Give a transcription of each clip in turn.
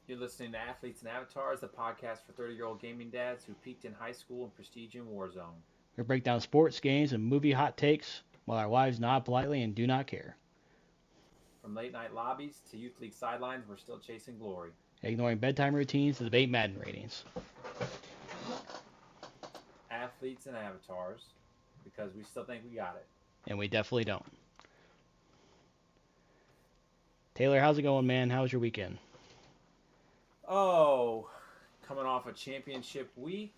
You're listening to Athletes and Avatars, the podcast for 30-year-old gaming dads who peaked in high school and prestige in Warzone. We break down sports, games, and movie hot takes while our wives nod politely and do not care. From late night lobbies to youth league sidelines, we're still chasing glory. Ignoring bedtime routines to debate Madden ratings. Athletes and Avatars, because we still think we got it. And we definitely don't. Taylor, how's it going, man? How was your weekend? Oh, coming off a championship week.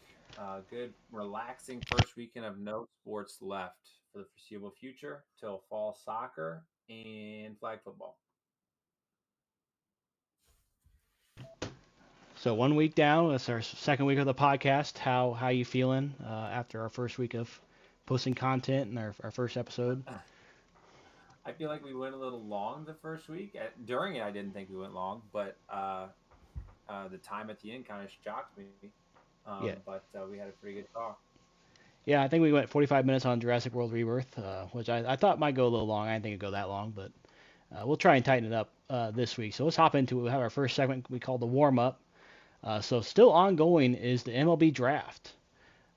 Good, relaxing first weekend of no sports left for the foreseeable future till fall soccer and flag football. So 1 week down. That's our second week of the podcast. How you feeling after our first week of posting content and our first episode? I feel like we went a little long the first week. During it, I didn't think we went long, but the time at the end kind of shocked me. Yeah. But we had a pretty good talk. Yeah, I think we went 45 minutes on Jurassic World Rebirth, which I thought might go a little long. I didn't think it'd go that long, but we'll try and tighten it up this week. So let's hop into it. We have our first segment we call the warm-up. So still ongoing is the MLB Draft.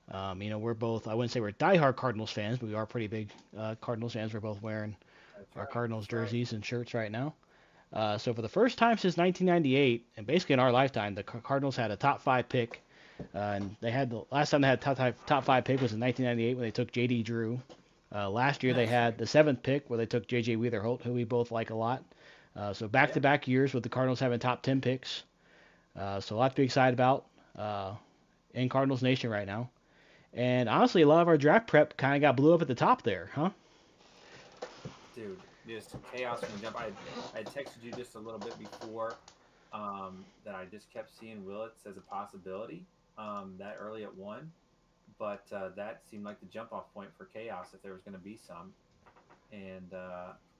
We're both, I wouldn't say we're diehard Cardinals fans, but we are pretty big Cardinals fans. We're both wearing That's our right. Cardinals That's right. jerseys and shirts right now. So for the first time since 1998, and basically in our lifetime, the Cardinals had a top five pick. And they had the last time they had top five pick was in 1998 when they took J.D. Drew. Last year they That's had right. the seventh pick where they took J.J. Wheeler-Holt, who we both like a lot. So Yeah. back-to-back years with the Cardinals having top 10 picks. So a lot to be excited about in Cardinals Nation right now. And honestly, a lot of our draft prep kind of got blew up at the top there, huh? Dude, just chaos from the jump. I had texted you just a little bit before that I just kept seeing Willits as a possibility that early at one. But that seemed like the jump off point for chaos if there was going to be some. And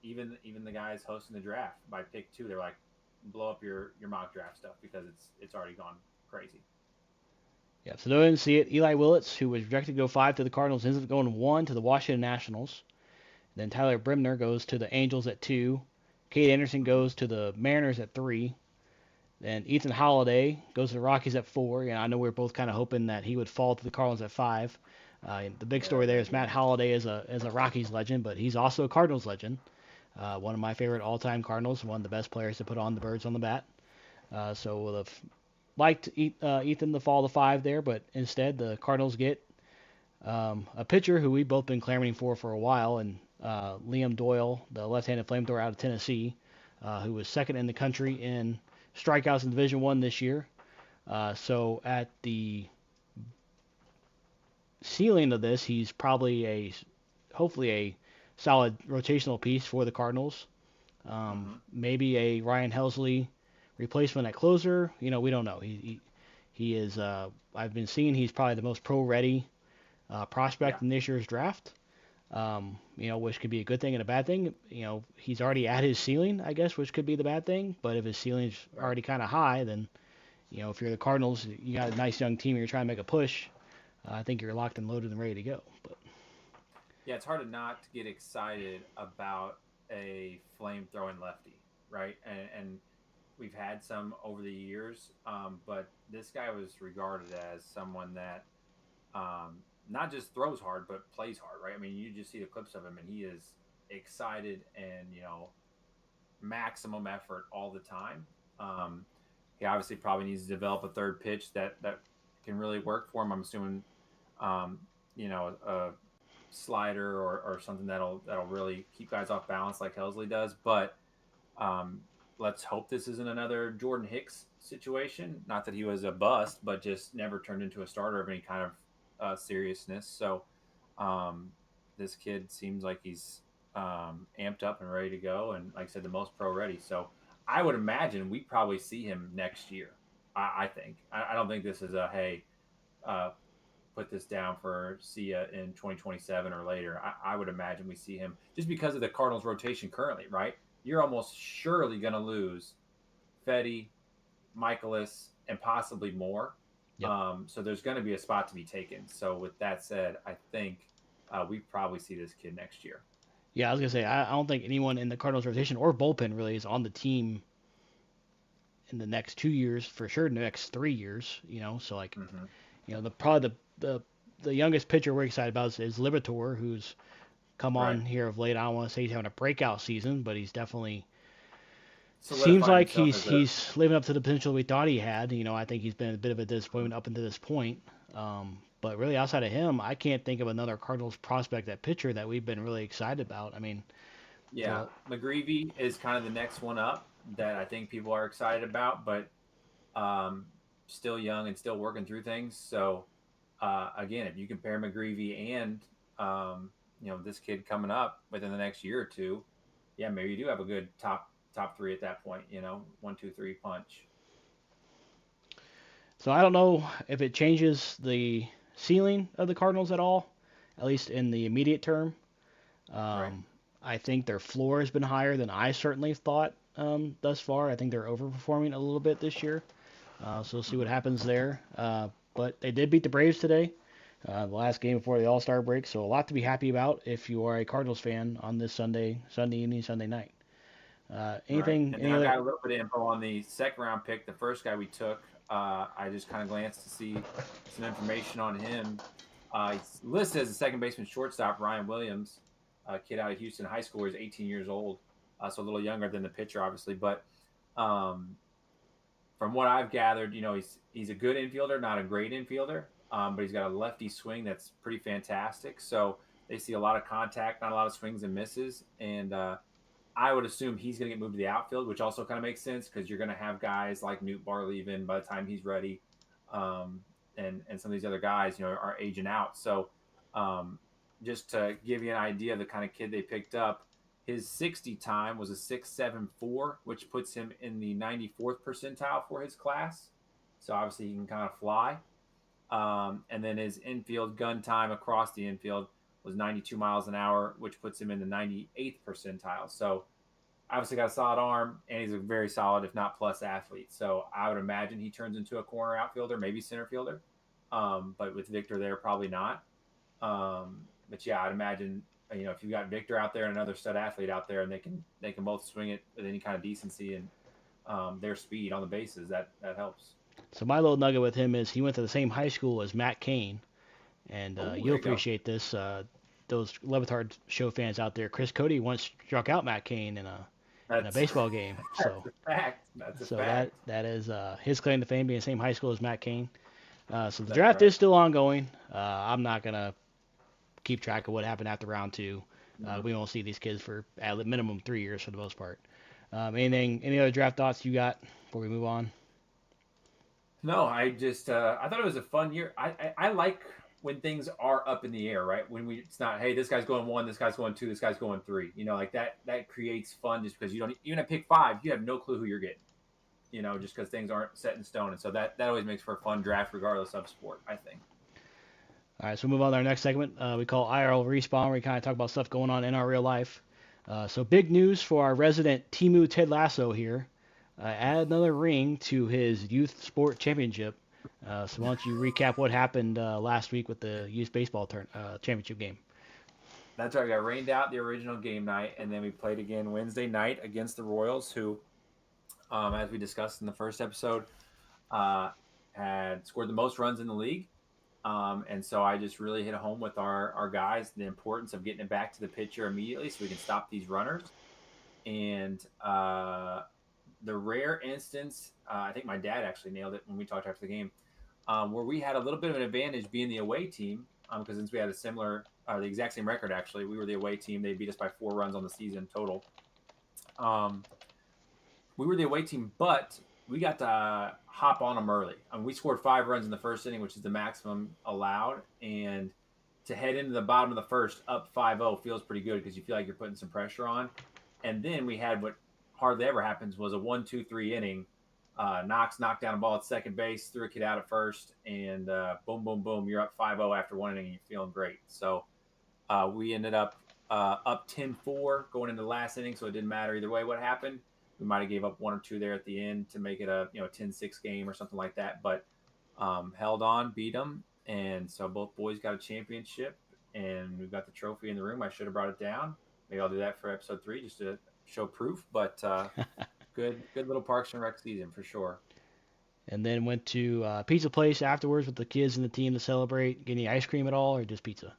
even the guys hosting the draft by pick two, they're like, blow up your mock draft stuff because it's already gone crazy. Yeah, so no one didn't see it. Eli Willits, who was projected to go five to the Cardinals, ends up going one to the Washington Nationals. Then Tyler Brimner goes to the Angels at 2. Kate Anderson Mm-hmm. goes to the Mariners at 3. Then Ethan Holiday goes to the Rockies at 4. And I know we are both kind of hoping that he would fall to the Cardinals at 5. The big Yeah, story there is maybe. Matt Holliday is a Rockies legend, but he's also a Cardinals legend. One of my favorite all-time Cardinals, one of the best players to put on the birds on the bat. So would have liked Ethan to fall to 5 there, but instead the Cardinals get a pitcher who we've both been clamoring for a while, and Liam Doyle, the left-handed flamethrower out of Tennessee, who was second in the country in strikeouts in Division One this year. So at the ceiling of this, he's probably hopefully a solid rotational piece for the Cardinals. Mm-hmm. Maybe a Ryan Helsley replacement at closer. We don't know. He is. I've been seeing he's probably the most pro-ready Yeah. prospect in this year's draft. Which could be a good thing and a bad thing. He's already at his ceiling, I guess, which could be the bad thing. But if his ceiling's Right. already kind of high, then if you're the Cardinals, you got a nice young team, and you're trying to make a push. I think you're locked and loaded and ready to go. But Yeah, it's hard to not to get excited about a flame throwing lefty, right? And we've had some over the years, but this guy was regarded as someone that not just throws hard but plays hard, right? I mean, you just see the clips of him, and he is excited and maximum effort all the time. He obviously probably needs to develop a third pitch that can really work for him. I'm assuming, a slider or something that'll really keep guys off balance like Helsley does. But um, let's hope this isn't another Jordan Hicks situation. Not that he was a bust, but just never turned into a starter of any kind of seriousness. So um, this kid seems like he's amped up and ready to go, and like I said, the most pro ready. So I would imagine we probably see him next year. I think. I don't think this is a hey. Uh, Put this down for see ya in 2027 or later. I would imagine we see him just because of the Cardinals rotation currently, right? You're almost surely going to lose Fetty, Michaelis, and possibly more. yep. So there's going to be a spot to be taken. So with that said, I think we probably see this kid next year. Yeah, I was gonna say I don't think anyone in the Cardinals rotation or bullpen really is on the team in the next 2 years, for sure, in the next 3 years. So like, Hmm. probably the youngest pitcher we're excited about is Liberatore, who's come Right. on here of late. I don't want to say he's having a breakout season, but he's definitely seems Solidified like himself he's as a he's living up to the potential we thought he had. I think he's been a bit of a disappointment up until this point. But really, outside of him, I can't think of another Cardinals prospect at pitcher that we've been really excited about. I mean, yeah. the McGreevy is kind of the next one up that I think people are excited about, but um, still young and still working through things. So again, if you compare McGreevy and this kid coming up within the next year or two, yeah, maybe you do have a good top three at that point. 1, 2, 3 punch. So I don't know if it changes the ceiling of the Cardinals at all, at least in the immediate term. Right. Um, I think their floor has been higher than I certainly thought thus far. I think they're overperforming a little bit this year. So we'll see what Hmm. happens there. But they did beat the Braves today, the last game before the All Star break. So a lot to be happy about if you are a Cardinals fan on this Sunday evening, Sunday night. Right. Anything? And then Any I've other? got a little bit of info on the second round pick, the first guy we took. I just kind of glanced to see some information on him. He's listed as a second baseman shortstop, Ryan Williams, a kid out of Houston High School. He's 18 years old, so a little younger than the pitcher, obviously. But um, from what I've gathered, he's a good infielder, not a great infielder, but he's got a lefty swing that's pretty fantastic. So they see a lot of contact, not a lot of swings and misses, and I would assume he's going to get moved to the outfield, which also kind of makes sense because you're going to have guys like Newt Bar leaving by the time he's ready, um, and some of these other guys, are aging out. So, um, just to give you an idea of the kind of kid they picked up, his 60 time was a 6.74, which puts him in the 94th percentile for his class. So obviously he can kind of fly. And then his infield gun time across the infield was 92 miles an hour, which puts him in the 98th percentile. So obviously got a solid arm, and he's a very solid, if not plus, athlete. So I would imagine he turns into a corner outfielder, maybe center fielder. But with Victor there, probably not. But yeah, I'd imagine if you got Victor out there and another stud athlete out there, and they can both swing it with any kind of decency and their speed on the bases, that helps. So my little nugget with him is he went to the same high school as Matt Cain, and Oh, you'll there you go. appreciate this. Those Levitard show fans out there, Chris Cody once struck out Matt Cain in a That's baseball game. that's a fact. That's a So that fact. that is his claim to fame, being the same high school as Matt Cain. So the That's draft right. is still ongoing. I'm not gonna keep track of what happened after round two. Mhm. We won't see these kids for at minimum 3 years for the most part. Any other draft thoughts you got before we move on? No, I thought it was a fun year. I like when things are up in the air, right? When it's not, hey, this guy's going one, this guy's going two, this guy's going three. Like that creates fun just because you don't even at pick five, you have no clue who you're getting. Just because things aren't set in stone, and so that always makes for a fun draft, regardless of sport. I think. All right, so we'll move on to our next segment. We call IRL Respawn, where we kind of talk about stuff going on in our real life. So big news for our resident Timu Ted Lasso here. Add another ring to his youth sport championship. So why don't you recap what happened last week with the youth baseball championship game? That's right. We got rained out the original game night, and then we played again Wednesday night against the Royals, who, as we discussed in the first episode, uh, had scored the most runs in the league. And so I just really hit home with our guys the importance of getting it back to the pitcher immediately so we can stop these runners. And the rare instance, I think my dad actually nailed it when we talked after the game, where we had a little bit of an advantage being the away team, because since we had the exact same record, actually, we were the away team. They beat us by 4 runs on the season total. Um, we were the away team, but we got to hop on them early. I mean, we scored 5 runs in the first inning, which is the maximum allowed. And to head into the bottom of the first up 5-0 feels pretty good because you feel like you're putting some pressure on. And then we had what hardly ever happens was a 1-2-3 inning. Knox knocked down a ball at second base, threw a kid out at first, and boom, boom, boom, you're up 5-0 after one inning and you're feeling great. So we ended up 10-4 going into the last inning, so it didn't matter either way what happened. We might have gave up 1 or 2 there at the end to make it a 10-6 game or something like that, but held on, beat them, and so both boys got a championship, and we've got the trophy in the room. I should have brought it down. Maybe I'll do that for episode 3 just to show proof, but Good little Parks and Rec season for sure. And then went to pizza place afterwards with the kids and the team to celebrate. Get any ice cream at all, or just pizza?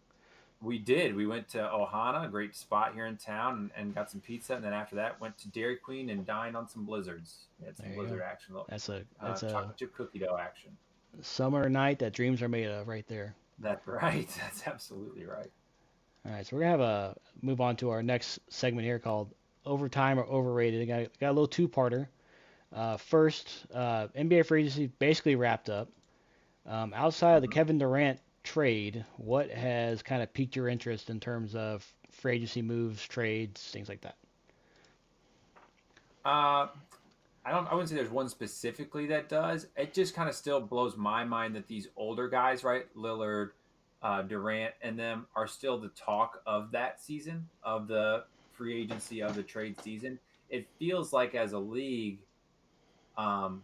We did. We went to Ohana, a great spot here in town, and got some pizza. And then after that, went to Dairy Queen and dined on some blizzards. We had some There you blizzard go. action, That's a chocolate chip cookie dough action. summer night that dreams are made of, right there. That's right. That's absolutely right. All right, so we're gonna have a move on to our next segment here called Overtime or Overrated. Got a little two-parter. First, NBA free agency basically wrapped up. Outside of the Mhm. Kevin Durant trade, what has kind of piqued your interest in terms of free agency moves, trades, things like that? Uh, I wouldn't say there's one specifically that does. It just kind of still blows my mind that these older guys, right, Lillard, Durant, and them are still the talk of that season, of the free agency, of the trade season. It feels like as a league,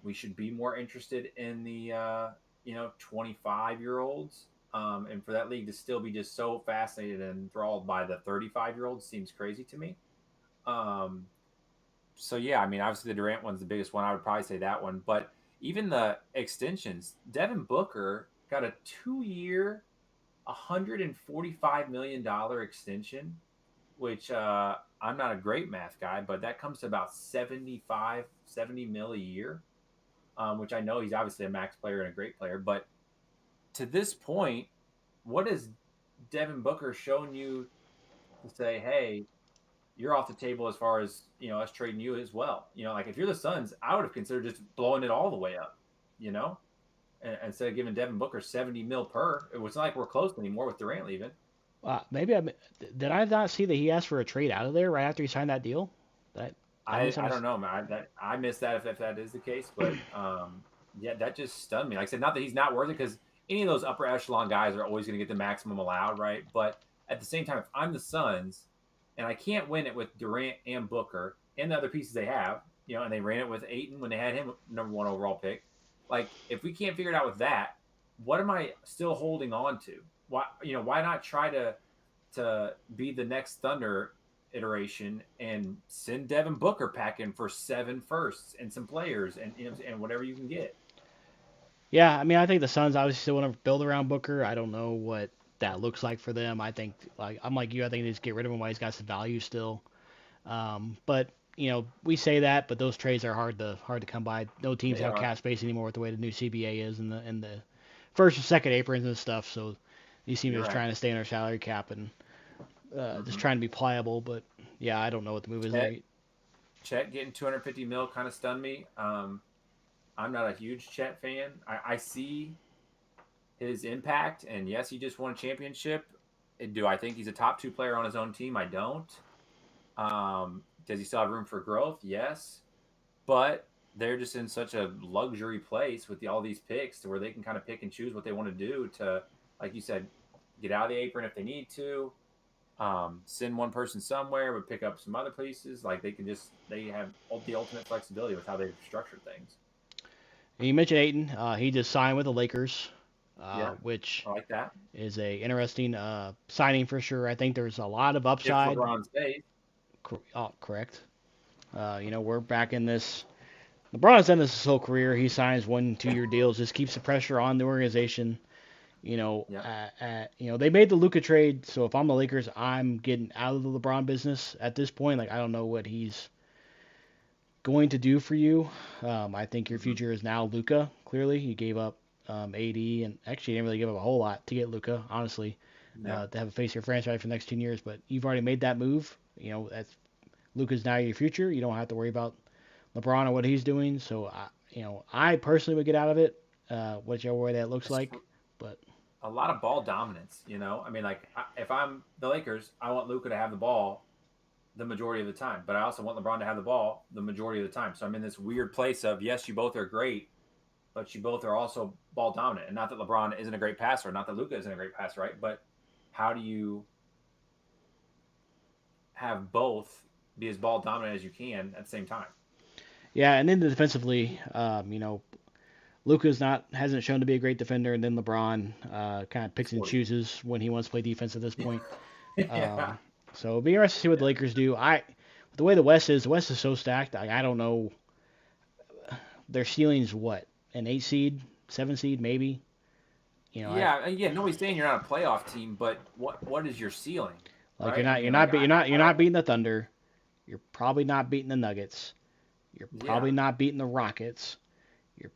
we should be more interested in the 25-year-olds. And for that league to still be just so fascinated and enthralled by the 35-year-olds seems crazy to me. Um, so yeah, I mean, obviously the Durant one's the biggest one. I would probably say that one, but even the extensions, Devin Booker got a 2-year, $145 million extension, which I'm not a great math guy, but that comes to about 70 mil a year, which I know he's obviously a max player and a great player. But to this point, what has Devin Booker shown you to say, hey, you're off the table as far as us trading you as well? Like if you're the Suns, I would have considered just blowing it all the way up, you know, instead of giving Devin Booker 70 mil per. It was not like we're close anymore with Durant leaving. Maybe did I not see that he asked for a trade out of there right after he signed that deal? That I I don't misunderstood. know, man. I missed that if that is the case, but yeah, that just stunned me. Like I said, not that he's not worthy, because any of those upper echelon guys are always going to get the maximum allowed, right? But at the same time, if I'm the Suns and I can't win it with Durant and Booker and the other pieces they have, and they ran it with Ayton when they had him number one overall pick. Like if we can't figure it out with that, what am I still holding on to? Why not try to be the next Thunder iteration and send Devin Booker packing for 7 firsts and some players and whatever you can get. Yeah, I mean, I think the Suns obviously still want to build around Booker. I don't know what that looks like for them. I think, like I'm like you, I think they just get rid of him while he's got some value still. But we say that, but those trades are hard to come by. No teams They have are. cap space anymore with the way the new CBA is and the first and second aprons and stuff. So these teams are You're just right. trying to stay in their salary cap and just Mm-hmm. trying to be pliable. But yeah, I don't know what the move is there. Chet getting 250 mil kind of stunned me. I'm not a huge Chet fan. I see his impact, and yes, he just won a championship. Do I think he's a top 2 player on his own team? I don't. Does he still have room for growth? Yes, but they're just in such a luxury place with all these picks to where they can kind of pick and choose what they want to do to, like you said, get out of the apron if they need to, send one person somewhere but pick up some other pieces. Like they have the ultimate flexibility with how they've structured things. And you mentioned Ayton. He just signed with the Lakers, Yeah, which I like that. is a interesting signing for sure. I think there's a lot of If upside. LeBron stays, Correct. We're back in this. LeBron's done this his whole career. He signs 1, 2 year deals, just keeps the pressure on the organization. yeah, They made the Luka trade, so if I'm the Lakers, I'm getting out of the LeBron business at this point. Like I don't know what he's going to do for you. I think your mm-hmm. future is now Luka. Clearly, you gave up AD, and actually you didn't really give up a whole lot to get Luka, honestly, Yeah, to have a face your franchise for the next 10 years. But you've already made that move. That's Luka's now your future. You don't have to worry about LeBron or what he's doing. So I personally would get out of it, whichever way that looks it's like. But a lot of ball dominance. I mean, like if I'm the Lakers, I want Luka to have the ball the majority of the time, but I also want LeBron to have the ball the majority of the time. So I'm in this weird place of, yes, you both are great, but you both are also ball dominant. And not that LeBron isn't a great passer, not that Luka isn't a great passer, right? But how do you have both be as ball dominant as you can at the same time? yeah, and then defensively, Luka's not hasn't shown to be a great defender, and then LeBron kind of picks and 40. chooses when he wants to play defense at this point. Yeah. So it'll be interesting to see what the Yeah. Lakers do. The way the West is so stacked. I don't know. their ceiling's what? An 8 seed, 7 seed, maybe. Yeah. Nobody's saying you're not a playoff team, but what is your ceiling, Like right? I mean, like you're not beating the Thunder. You're probably not beating the Nuggets. You're yeah, probably not beating the Rockets. You're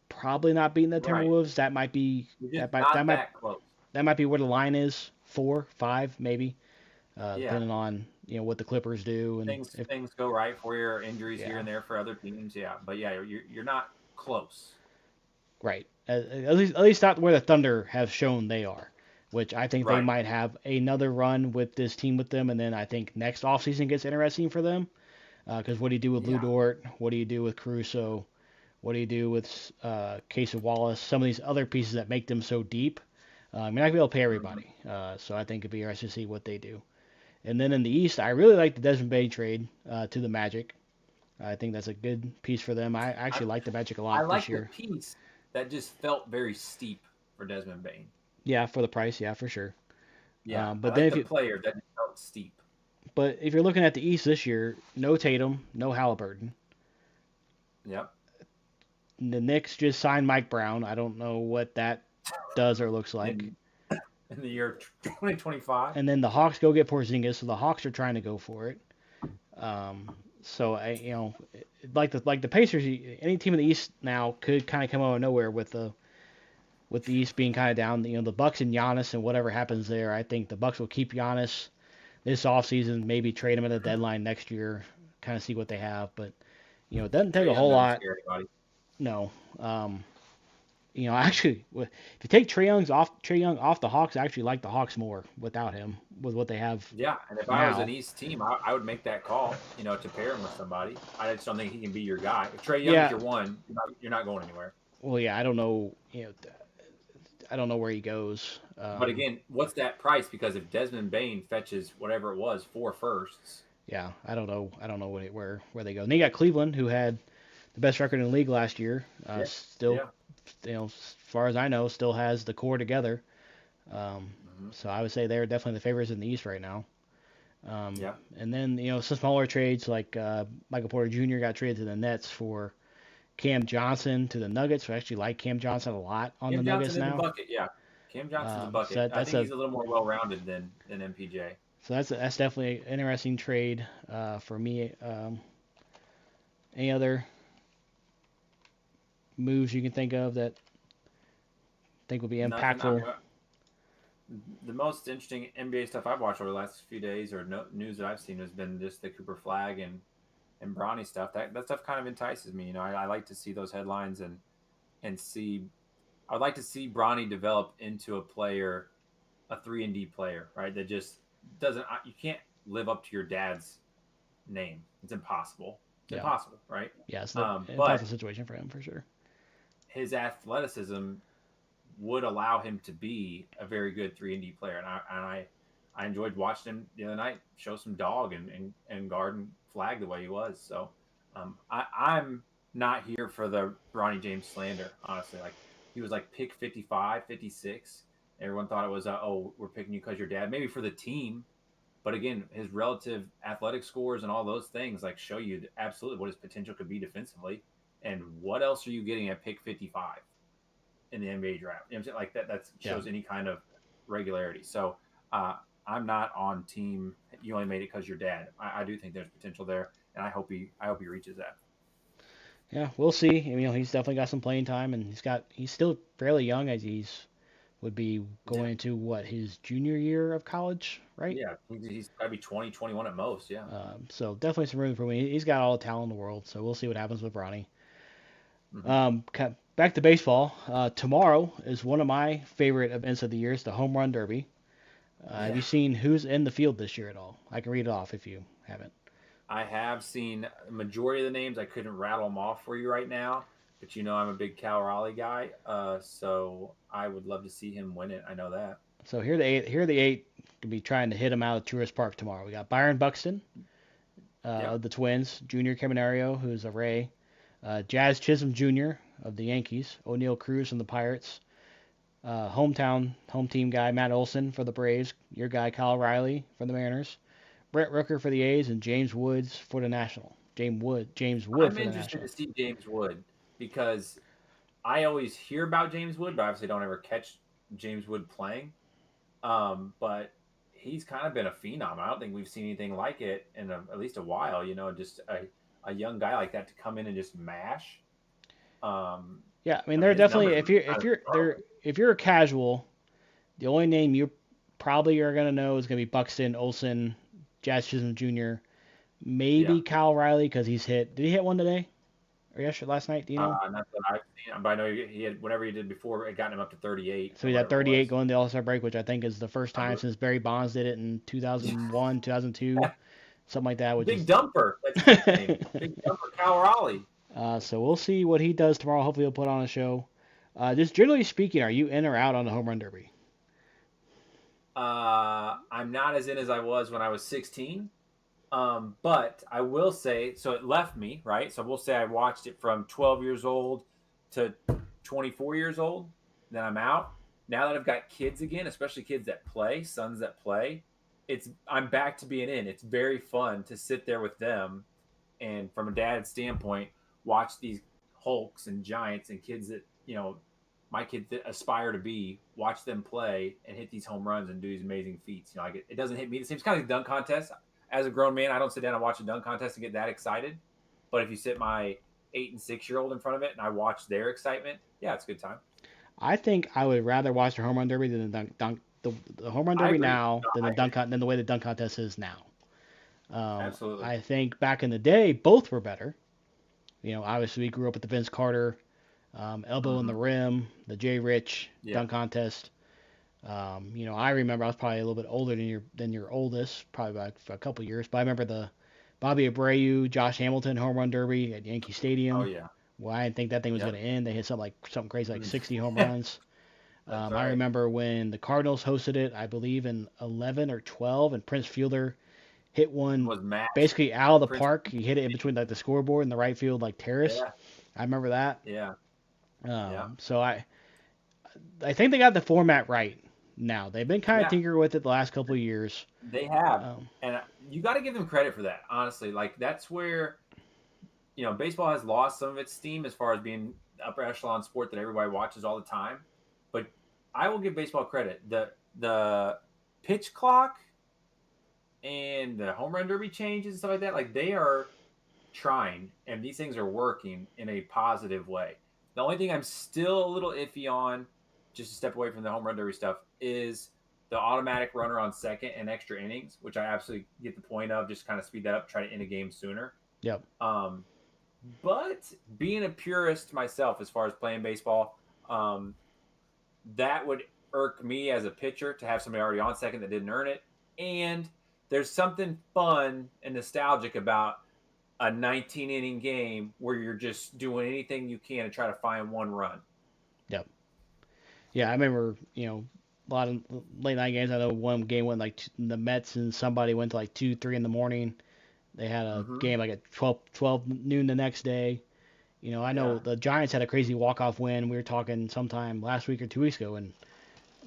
probably not beating the right. Timberwolves. That might be You're just not that close. that might be where the line is. 4, 5, maybe, Yeah, depending on what the Clippers do and if things go right for you, or injuries here yeah, and there for other teams. Yeah, but yeah, you're not close. right. At least not where the Thunder have shown they are, which I think they Right. might have another run with this team with them, and then I think next offseason gets interesting for them. Because what do you do with Lou Yeah. Dort? What do you do with Caruso? What do you do with Casey Wallace? Some of these other pieces that make them so deep. You're not gonna be able to pay Mhm. everybody, so I think it'd be interesting to see what they do. And then in the East, I really like the Desmond Bay trade to the Magic. I think that's a good piece for them. I I actually like the Magic a I lot this like the year. piece that just felt very steep for Desmond Bain. Yeah, for the price, yeah, for sure. Yeah, I But then like the player that just felt steep. if you're looking at the East this year, no Tatum, no Halliburton. Yep. The Knicks just signed Mike Brown. I don't know what that does or looks like. In in the year 2025. And then the Hawks go get Porzingis, so the Hawks are trying to go for it. Um, so like the Pacers, any team in the East now could kind of come out of nowhere with the East being kind of down. The Bucks and Giannis and whatever happens there. I think the Bucks will keep Giannis this offseason, maybe trade him at the deadline next year, kind of see what they have. But it doesn't take Trae a Young whole doesn't lot. scare anybody. No. Actually, if you take Trey Young off the Hawks, I actually like the Hawks more without him with what they have Yeah, and if I was an now. East team, I would make that call, to pair him with somebody. I just don't think he can be your guy. If Trae Young's Yeah, your one, you're not going anywhere. well, yeah, I don't know, I don't know where he goes. But again, what's that price? Because if Desmond Bain fetches whatever it was, 4 firsts. Yeah, I don't know where they go. And they got Cleveland, who had the best record in the league last year. Yeah, Still, yeah. as far as I know, still has the core together. Um, Hmm. so I would say they're definitely the favorites in the East right now. Yeah. And then some smaller trades like Michael Porter Jr. got traded to the Nets for Cam Johnson to the Nuggets. I actually like Cam Johnson a lot on the Cam Nuggets Johnson is a now. bucket. Yeah, Cam Johnson's a bucket. So I think he's a little more well-rounded than MPJ. that's definitely an interesting trade for me. Any other moves you can think of that think would be Nothing. I mean, impactful? the most interesting NBA stuff I've watched over the last few days, or news that I've seen, has been just the Cooper Flag and Bronny stuff. That stuff kind of entices me. I like to see those headlines and see. I would like to see Bronny develop into a player, a 3-and-D player, right? That just doesn't. You can't live up to your dad's name. It's impossible. It's Yeah, impossible, right? yeah, it's an But impossible situation for him for sure. his athleticism would allow him to be a very good 3-and-D player, and I enjoyed watching him the other night show some dog and guard and flag the way he was. So I'm not here for the Bronny James slander, honestly. Like, he was like pick 55, 56. Everyone thought it was oh, we're picking you because your dad, maybe for the team. But again, his relative athletic scores and all those things like show you absolutely what his potential could be defensively. And what else are you getting at pick 55 in the NBA draft? You know what I'm saying? Like that Yeah, shows any kind of regularity. So I'm not on team. You only made it because your dad. I do think there's potential there, and I hope he reaches that. yeah, we'll see. He's definitely got some playing time, and he's still fairly young as would be Yeah, going into what his junior year of college, right? yeah. He's got to be 20, 21 at most. Yeah. So definitely some room for me. He's got all the talent in the world, so we'll see what happens with Bronny. Hmm. Back to baseball. Tomorrow is one of my favorite events of the year. It's the Home Run Derby. Have Yeah. you seen who's in the field this year at all? I can read it off if you haven't. I have seen a majority of the names. I couldn't rattle them off for you right now, but I'm a big Cal Raleigh guy, so I would love to see him win it. I know that. So here are the eight. Here are the eight to be trying to hit him out of Tourist Park tomorrow. We got Byron Buxton Yep. of the Twins, Junior Caminario, who's a Ray, Jazz Chisholm Jr. of the Yankees, O'Neill Cruz from the Pirates, home team guy Matt Olson for the Braves, your guy Kyle Riley for the Mariners, Brett Rooker for the A's, and James Woods for the James Wood I'm for the interested to Nationals. see James Wood because I always hear about James Wood, but obviously don't ever catch James Wood playing. But he's kind of been a phenom. I don't think we've seen anything like it in at least a while. Just a young guy like that to come in and just mash. Um, Yeah, I mean I mean, they're his definitely numbers were kind of startling. if you're a casual, the only name you probably are gonna know is gonna be Buxton, Olson, Jazz Chisholm Jr., Yeah. maybe Kyle Riley because he's hit. Did he hit one today or yesterday last night? Do you know? Not that I've seen, but I know he had whatever he did before. It got him up to 38 So or he's at whatever it 38 was. going to the All-Star break, which I think is the first I time since Barry Bonds did it in 2001, 2002, something like that, which Big is. Dumper. That's his nickname. Big Dumper Cal Raleigh. So we'll see what he does tomorrow. Hopefully he'll put on a show. Just generally speaking, are you in or out on the home run derby? I'm not as in as I was when I was 16. But I will say, so it left me, right? So we'll say I watched it from 12 years old to 24 years old. Then I'm out. Now that I've got kids again, especially kids that play, sons that play, I'm back to being in. It's very fun to sit there with them and from a dad's standpoint, watch these Hulks and Giants and kids that, my kids that aspire to be, watch them play and hit these home runs and do these amazing feats. Like it doesn't hit me the same. It's kind of like a dunk contest. As a grown man, I don't sit down and watch a dunk contest and get that excited. But if you sit my 8 and 6-year-old in front of it and I watch their excitement, yeah, it's a good time. I think I would rather watch the home run derby than the home run I derby agree. now No, than I agree. than the way the dunk contest is now. Absolutely. I think back in the day, both were better. Obviously we grew up with the Vince Carter, elbow in the Mm-hmm. rim, the Jay Rich Yeah. dunk contest. I remember I was probably a little bit older than your oldest, probably by a couple years, but I remember the Bobby Abreu, Josh Hamilton home run derby at Yankee Oh, Stadium. yeah. Well, I didn't think that thing was going Yep. to end. They hit something crazy like Mm. 60 home runs. That's I right. remember when the Cardinals hosted it, I believe in 11 or 12, and Prince Fielder hit one Was matched. basically out of the Prince. park. He hit it in between like the scoreboard and the right field like terrace. Yeah. I remember that. Yeah. Yeah. So I think they got the format right now. They've been kind of Yeah. tinkering with it the last couple of years. They have, Um, and you got to give them credit for that. Honestly, like that's where baseball has lost some of its steam as far as being the upper echelon sport that everybody watches all the time. But I will give baseball credit. The pitch clock and the home run derby changes and stuff like that. Like they are trying, and these things are working in a positive way. The only thing I'm still a little iffy on, just to step away from the home run derby stuff, is the automatic runner on second and extra innings, which I absolutely get the point of. Just kind of speed that up, try to end a game sooner. yep. But being a purist myself, as far as playing baseball, that would irk me as a pitcher to have somebody already on second that didn't earn it. And there's something fun and nostalgic about a 19 inning game where you're just doing anything you can to try to find one run. Yep. Yeah, I remember, a lot of late night games. I know one game went like the Mets and somebody went to like 2, 3 in the morning. They had a Mm-hmm. game like at 12 noon the next day. I know Yeah. the Giants had a crazy walk-off win. We were talking sometime last week or 2 weeks ago, and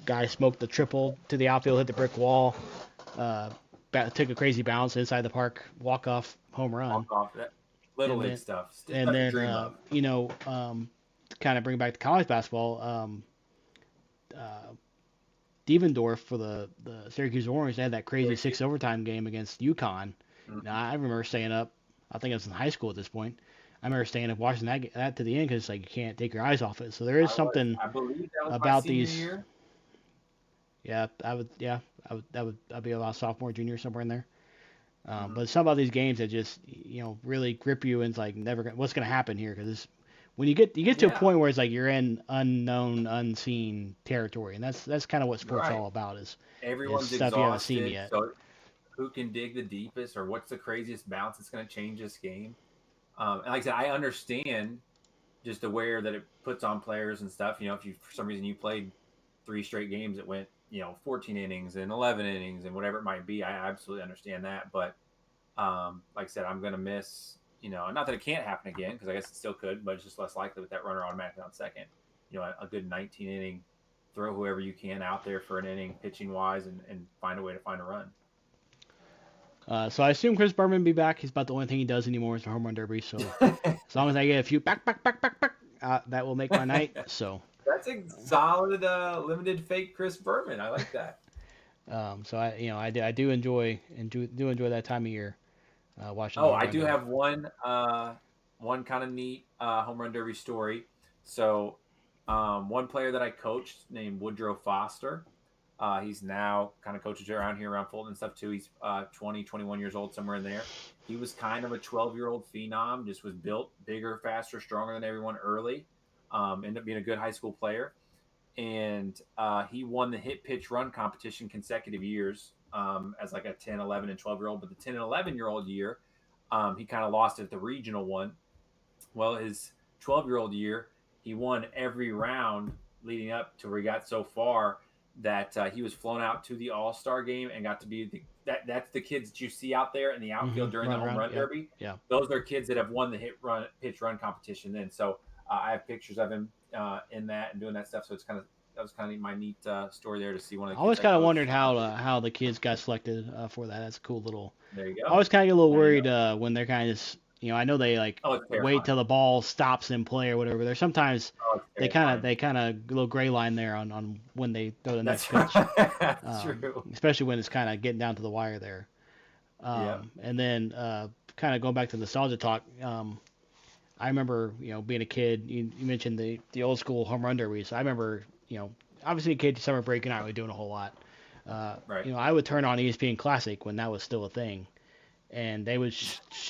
guy smoked the triple to the outfield, hit the brick wall, uh, took a crazy bounce inside the park, walk-off home run, Walk off that little and league then stuff. and Stuff you then dream of. kind of bring back to college basketball. Devendorf for the Syracuse Orange, they had that crazy Syracuse. 6 overtime game against UConn. Mm-hmm. Now, I remember staying up. I think I was in high school at this point. I remember staying up watching that to the end because like you can't take your eyes off it. So there is something I believe that was my about senior these. year. Yeah, I'd be about sophomore, junior, somewhere in there. Mm-hmm. But some of these games that just really grip you and it's like what's gonna happen here because when you get to a Yeah. point where it's like you're in unknown, unseen territory, and that's kind of what sports Right. all about is Everyone's stuff you haven't seen exhausted. yet. So who can dig the deepest or what's the craziest bounce that's going to change this game? And like I said, I understand just aware that it puts on players and stuff. If you for some reason you played 3 straight games that went 14 innings and 11 innings and whatever it might be, I absolutely understand that. But like I said, I'm going to miss not that it can't happen again because I guess it still could, but it's just less likely with that runner automatically on second. A good 19 inning, throw whoever you can out there for an inning pitching wise and find a way to find a run. So I assume Chris Berman will be back. He's about the only thing he does anymore is the home run derby. So as long as I get a few back, that will make my night. So That's a solid limited fake Chris Berman. I like that. so I do enjoy that time of year watching the Oh, home I run do derby. have one kind of neat home run derby story. So, one player that I coached named Woodrow Foster. He's now kind of coaches around here around Fulton and stuff too. He's 20, 21 years old, somewhere in there. He was kind of a 12-year-old phenom, just was built bigger, faster, stronger than everyone early. Ended up being a good high school player. And he won the hit pitch run competition consecutive years as like a 10, 11, and 12-year-old. But the 10 and 11-year-old year, he kind of lost at the regional one. Well, his 12-year-old year, he won every round leading up to where he got so far that he was flown out to the All-Star game and got to be that's the kids that you see out there in the outfield during the home run derby. Yeah. Those are kids that have won the pitch run competition then. So I have pictures of him in that and doing that stuff. So that was kind of my neat story there to see one of the. I always kind of wondered how the kids got selected for that. That's a cool little. There you go. I always kind of get a little worried when they're kind of I know they like wait till the ball stops in play or whatever. There's sometimes they kind of a little gray line there on when they throw the next pitch. That's true. Especially when it's kind of getting down to the wire there. And then kind of going back to nostalgia talk. I remember being a kid. You mentioned the old school home run derbies. I remember obviously a kid summer break and not really doing a whole lot. Right. I would turn on ESPN Classic when that was still a thing. And they would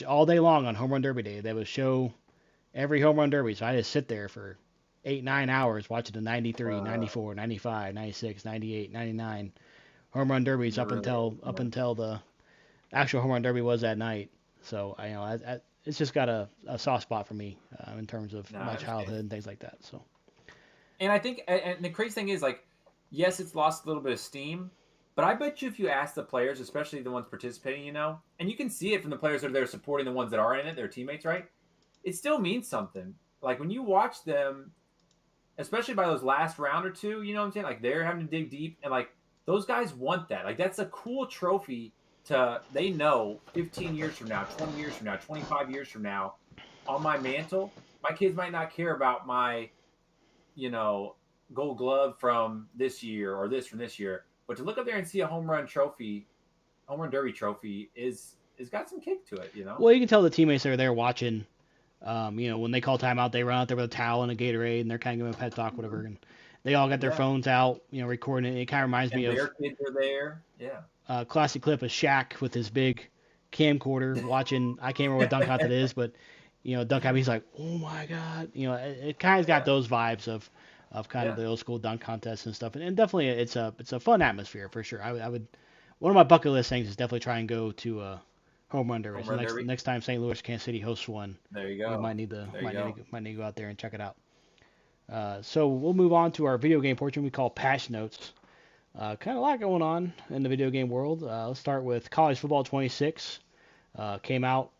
all day long on home run derby day. They would show every home run derby. So I just sit there for 8-9 hours watching the 93, 94, 95, 96, 98, 99 home run derbies up until the actual home run derby was that night. So it's just got a soft spot for me in terms of my childhood and things like that. So. And I think, and the crazy thing is, like, yes, it's lost a little bit of steam, but I bet you if you ask the players, especially the ones participating, and you can see it from the players that are there supporting the ones that are in it, their teammates, right? It still means something. Like when you watch them, especially by those last round or two, you know what I'm saying? Like they're having to dig deep, and like those guys want that. Like that's a cool trophy they know 15 years from now, 20 years from now, 25 years from now, on my mantle, my kids might not care about my, Gold Glove from this year or this from this year. But to look up there and see a home run derby trophy is got some kick to it, Well, you can tell the teammates that are there watching. When they call timeout, they run out there with a towel and a Gatorade, and they're kind of giving a pet talk, whatever. And they all got their phones out, recording it. It kind of reminds me of their kids are there. Yeah. Classic clip of Shaq with his big camcorder watching. I can't remember what dunk contest it is, but dunk out. He's like, oh my god. It kind of got those vibes of kind of the old school dunk contests and stuff. And definitely it's a fun atmosphere for sure. I would one of my bucket list things is definitely try and go to home run derby. So next time St. Louis, Kansas City hosts one, there you go. We might need to go out there and check it out. So we'll move on to our video game portion we call patch notes. Kind of a lot going on in the video game world. Let's start with College Football 26. Came out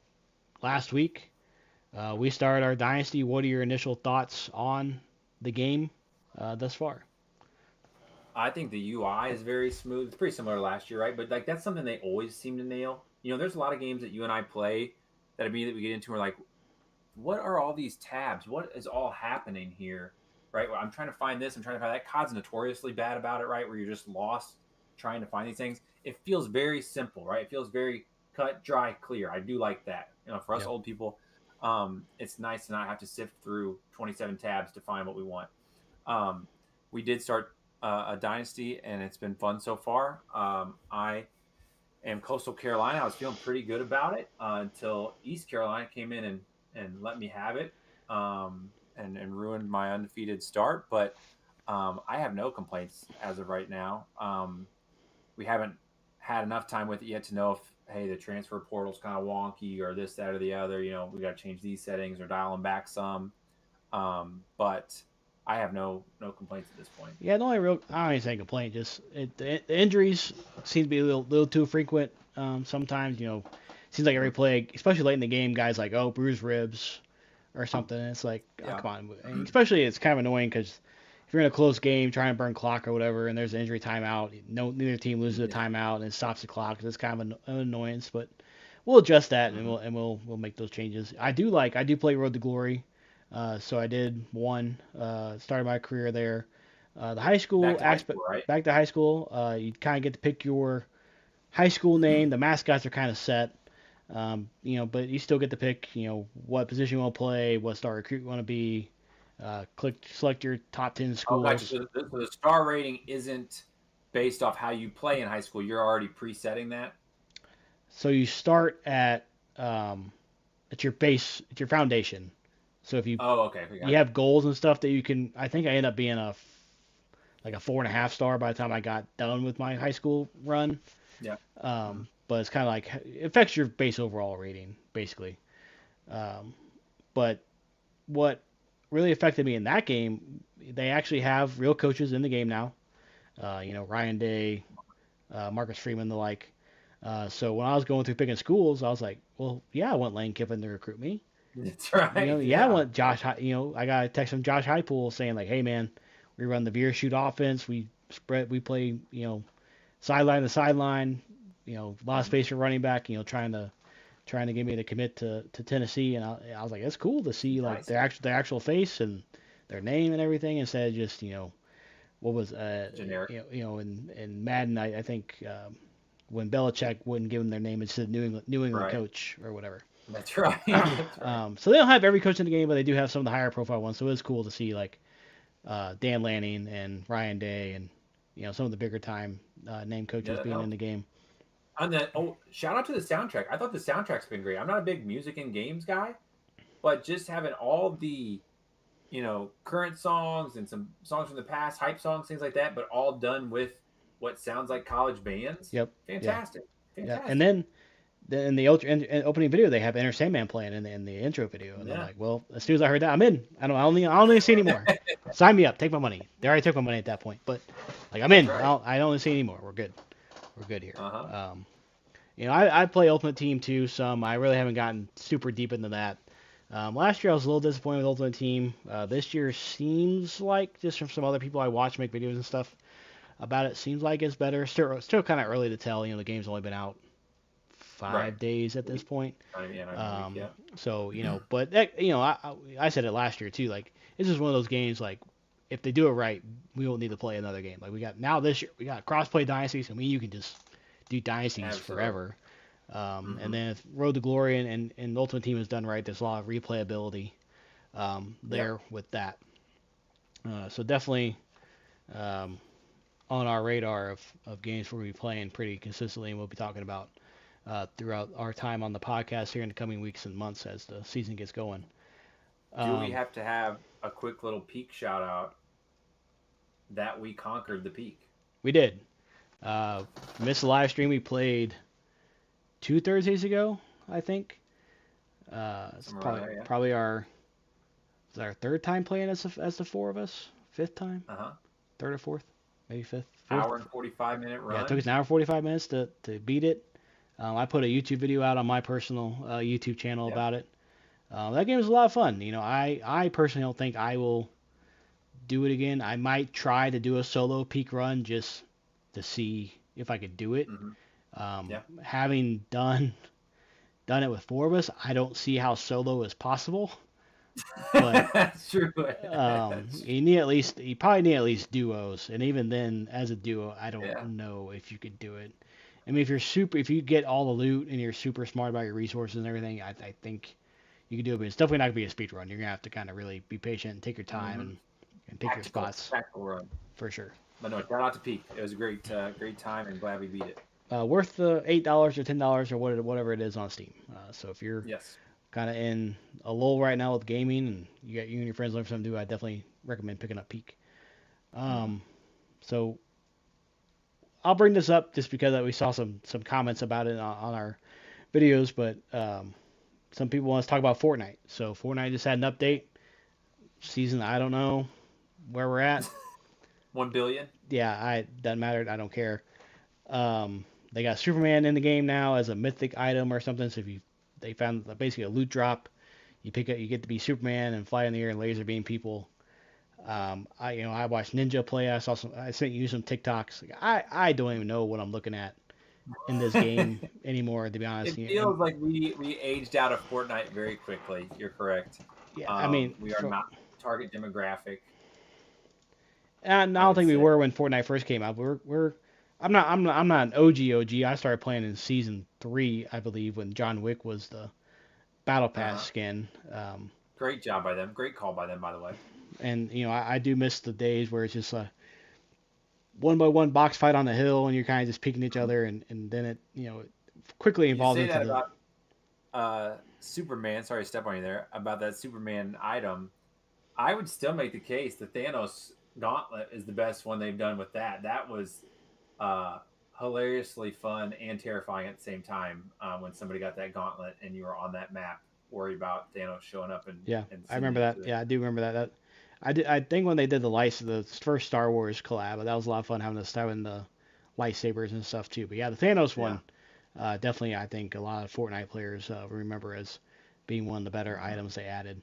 last week. We started our Dynasty. What are your initial thoughts on the game thus far? I think the UI is very smooth. It's pretty similar to last year, right? But like that's something they always seem to nail. There's a lot of games that you and I play that immediately we get into. We're like, what are all these tabs? What is all happening here? Right? Well, I'm trying to find this. I'm trying to find that. COD's notoriously bad about it, right? Where you're just lost trying to find these things. It feels very simple, right? It feels very cut, dry, clear. I do like that. For us old people, it's nice to not have to sift through 27 tabs to find what we want. We did start a Dynasty, and it's been fun so far. I am Coastal Carolina. I was feeling pretty good about it until East Carolina came in and let me have it. And ruined my undefeated start, but I have no complaints as of right now. We haven't had enough time with it yet to know if, hey, the transfer portal's kind of wonky or this, that, or the other. We got to change these settings or dial them back some. But I have no complaints at this point. Yeah, the only I don't even say complaint. Just the injuries seem to be a little too frequent. Sometimes, seems like every play, especially late in the game, guys like, bruised ribs or something. It's like, come on. And especially it's kind of annoying because if you're in a close game trying to burn clock or whatever, and there's an injury timeout, neither team loses a timeout and it stops the clock. It's kind of an annoyance, but we'll adjust that and we'll make those changes. I do play Road to Glory, so I did one. Started my career there. The high school Back to high aspect, school, right? back to high school, you kind of get to pick your high school name. The mascots are kind of set, but you still get to pick, what position you want to play, what star recruit you want to be. Select your top 10 schools. Gotcha. So the star rating isn't based off how you play in high school. You're already presetting that. So you start at your base, at your foundation. So if you okay, you have goals and stuff that you can, I think I ended up being a 4.5 star by the time I got done with my high school run. Yeah. But it's kind of like it affects your base overall rating basically. But what really affected me in that game, they actually have real coaches in the game now. Ryan Day, Marcus Freeman, the like. So when I was going through picking schools, I was like, well, yeah, I want Lane Kiffin to recruit me. That's right. I want Josh. I got a text from Josh Highpool saying like, hey man, we run the veer shoot offense. We play, sideline to sideline. A lot of space for running back. Trying to get me to commit to Tennessee, and I was like, it's cool to see like their actual face and their name and everything instead of just what was generic. In Madden, I think when Belichick wouldn't give them their name, it said New England coach or whatever. That's right. So they don't have every coach in the game, but they do have some of the higher profile ones. So it's cool to see like Dan Lanning and Ryan Day and some of the bigger time name coaches being in the game. Shout out to the soundtrack. I thought the soundtrack's been great. I'm not a big music and games guy, but just having all the current songs and some songs from the past, hype songs, things like that, but all done with what sounds like college bands. Yep. Fantastic. Yeah. And then in the opening video, they have Enter Sandman playing in the intro video, and I'm like, well, as soon as I heard that, I'm in. I don't need to see anymore. Sign me up. Take my money. They already took my money at that point, but like I'm in. Right. I don't need to see anymore. We're good. We're good here. I play Ultimate Team too. I really haven't gotten super deep into that. Last year I was a little disappointed with Ultimate Team. This year seems like, just from some other people I watch make videos and stuff about it, seems like it's better. Still kind of early to tell. The game's only been out 5 days at this point. So but I said it last year too. Like, this is one of those games, like, if they do it right, we won't need to play another game. Like, this year we got cross-play dynasties, and you can just do dynasties forever. And then if Road to Glory and Ultimate Team is done right, there's a lot of replayability there with that. So definitely on our radar of games we'll be playing pretty consistently, and we'll be talking about throughout our time on the podcast here in the coming weeks and months as the season gets going. Do we have to have a quick little peak shout out that we conquered the peak? We did. Missed the live stream. We played 2 Thursdays ago, I think. It's probably our third time playing as the 4 of us. 5th time? Third or 4th? Maybe 5th. 4th. Hour and 45-minute run. Yeah, it took us an hour and 45 minutes to beat it. I put a YouTube video out on my personal YouTube channel about it. That game was a lot of fun. I personally don't think I will do it again. I might try to do a solo peak run just to see if I could do it. Having done it with 4 of us, I don't see how solo is possible. But that's true. you probably need at least duos, and even then, as a duo, I don't know if you could do it. I mean, if you get all the loot and you're super smart about your resources and everything, I think you can do it. But it's definitely not gonna be a speed run. You're gonna have to kind of really be patient and take your time and pick your spots. Tactical run. For sure. But no, shout out to Peak. It was a great time, and glad we beat it. Worth the $8 or $10 or whatever it is on Steam. So if you're kind of in a lull right now with gaming and you and your friends looking for something to do, I definitely recommend picking up Peak. So I'll bring this up just because we saw some comments about it on our videos, but some people want us to talk about Fortnite. So Fortnite just had an update. Season, I don't know where we're at. 1 billion? Yeah, doesn't matter. I don't care. They got Superman in the game now as a mythic item or something. So they found basically a loot drop. You get to be Superman and fly in the air and laser beam people. I watched Ninja play. I sent you some TikToks. Like, I don't even know what I'm looking at in this game anymore, to be honest. It feels like we aged out of Fortnite very quickly. You're correct. Yeah, I mean, We are not target demographic, and I I don't would think we say. were when Fortnite first came out. I'm not an OG. I started playing in season 3, I believe, when John Wick was the Battle Pass Uh-huh. skin. Great job by them. Great call by them, by the way. And I do miss the days where it's just a one by one box fight on the hill, and you're kind of just peeking each Mhm. other, and then it quickly You evolves say into that the about Superman. Sorry to step on you there. About that Superman item. I would still make the case the Thanos gauntlet is the best one they've done with that. That was uh, hilariously fun and terrifying at the same time when somebody got that gauntlet and you were on that map worried about Thanos showing up Yeah, and I sending remember you that. to it. Yeah, I do remember that. I think when they did the first Star Wars collab, that was a lot of fun having the lightsabers and stuff too. But yeah, the Thanos Yeah. one, definitely I think a lot of Fortnite players remember as being one of the better Mm-hmm. items they added.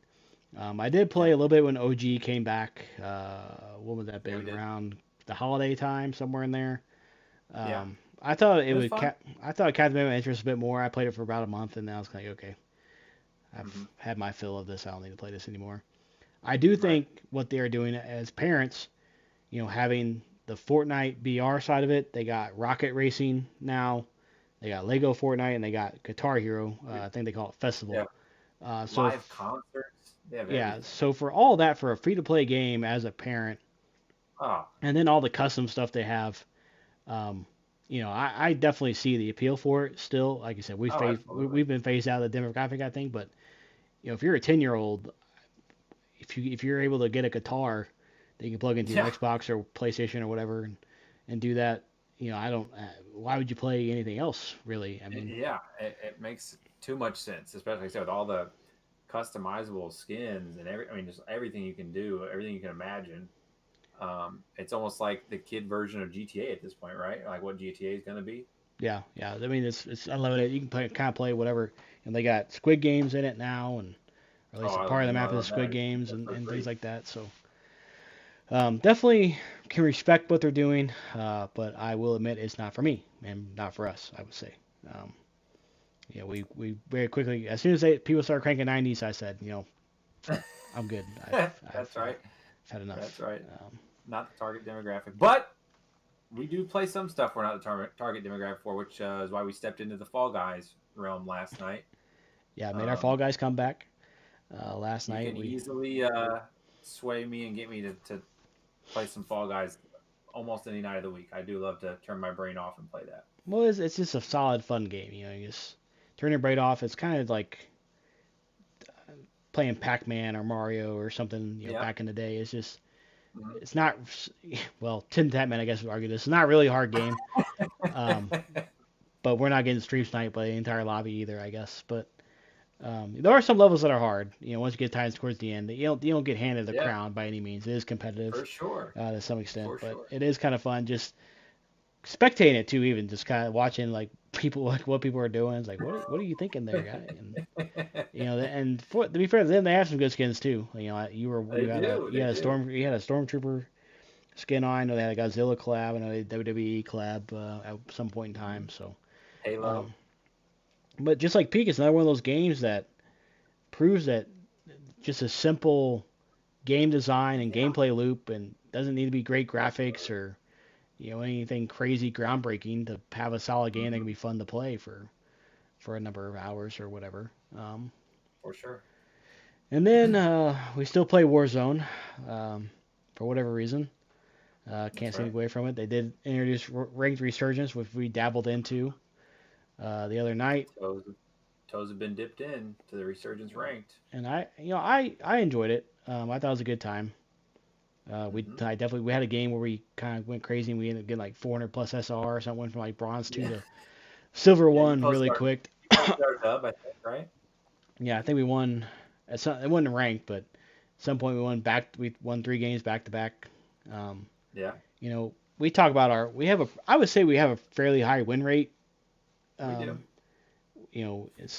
I did play Yeah. a little bit when OG came back. What would that have Yeah, we been? did. Around the holiday time, somewhere in there. Yeah. I thought It was fun. I thought it captivated my interest a bit more. I played it for about a month, and then I was like, okay, Mm-hmm. I've had my fill of this. I don't need to play this anymore. I do Right. think what they are doing as parents, having the Fortnite VR side of it, they got Rocket Racing now, they got Lego Fortnite, and they got Guitar Hero. I think they call it Yeah. Festival. Live concerts. They have Yeah, everything. so for all that, for a free to play game as a parent, Oh, and then all the custom stuff they have, um, I definitely see the appeal for it still. Like I said, oh, absolutely. we've been phased out of the demographic, I think, but if you're a 10-year-old, if you're able to get a guitar that you can plug into your Yeah. Xbox or PlayStation or whatever and do that, I don't. Why would you play anything else really? I mean, Yeah. It makes too much sense, especially like I said, with all the customizable skins and I mean, just everything you can do, everything you can imagine. It's almost like the kid version of GTA at this point, right? Like what GTA is going to be. yeah, yeah. I mean, it's unlimited. You can kind of play whatever, and they got Squid Games in it now, and or at Oh, least a part of the I map is love that. Squid Games That's so and things free. like that. So definitely can respect what they're doing, but I will admit it's not for me and not for us. I would say. Um, we very quickly, as soon as people started cranking 90s, I said, I'm good. That's right. I've had That's enough. right. Not the target demographic, but we do play some stuff we're not the target demographic for, which is why we stepped into the Fall Guys realm last night. Yeah, made our Fall Um, Guys come back last you night. can easily sway me and get me to play some Fall Guys almost any night of the week. I do love to turn my brain off and play that. Well, it's just a solid, fun game. You just turn your brain off. It's kind of like playing Pac-Man or Mario or something. Yeah. Back in the day, Mhm. it's not. Well, Tin Tap Man, I guess would argue this. It's not really a hard game. Um, but we're not getting stream sniped by the entire lobby either, I guess. But there are some levels that are hard. Once you get times towards the end, you don't get handed the Yeah, crown by any means. It is competitive for sure. to some extent, For but sure. it is kind of fun just spectating it too. Even just kind of watching like people like what people are doing. It's like what are you thinking there, guy? And and to be fair to them, they have some good skins too. They do. They do. You had a stormtrooper skin on. I know they had a Godzilla collab. I know they had a WWE collab at some point in Mhm. time. So, Halo. um, but just like Peak, it's another one of those games that proves that just a simple game design and Yeah, gameplay loop and doesn't need to be great graphics absolutely. or anything crazy groundbreaking to have a solid game that Hmm. can be fun to play for a number of hours or whatever. For sure. And then we still play Warzone for whatever reason. Can't That's seem right. to go away from it. They did introduce Ranked Resurgence, which we dabbled into the other night, Toes, toes have been dipped in to the Resurgence Ranked. and I enjoyed it. I thought it was a good time. Hmm. I definitely we had a game where we kind of went crazy and we ended up getting like 400 plus SR or something, went from like bronze two Yeah, to silver yeah. one really quick. You posted our dub, I think, right? Yeah, I think we won. It wasn't ranked, but at some point we won back. We won 3 games back to back. Um, Yeah, we talk about I would say we have a fairly high win rate. we do. Um,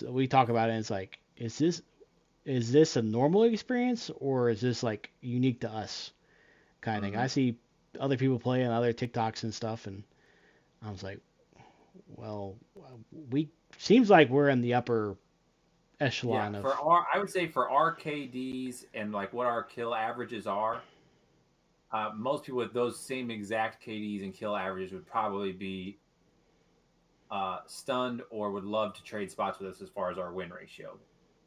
we talk about it and it's like, is this a normal experience or is this like unique to us? kind of thing. Mm-hmm. I see other people playing other TikToks and stuff, and I was like, well, we seems like we're in the upper Yeah, echelon of. I would say for our KDs and like what our kill averages are, most people with those same exact KDs and kill averages would probably be stunned or would love to trade spots with us as far as our win ratio.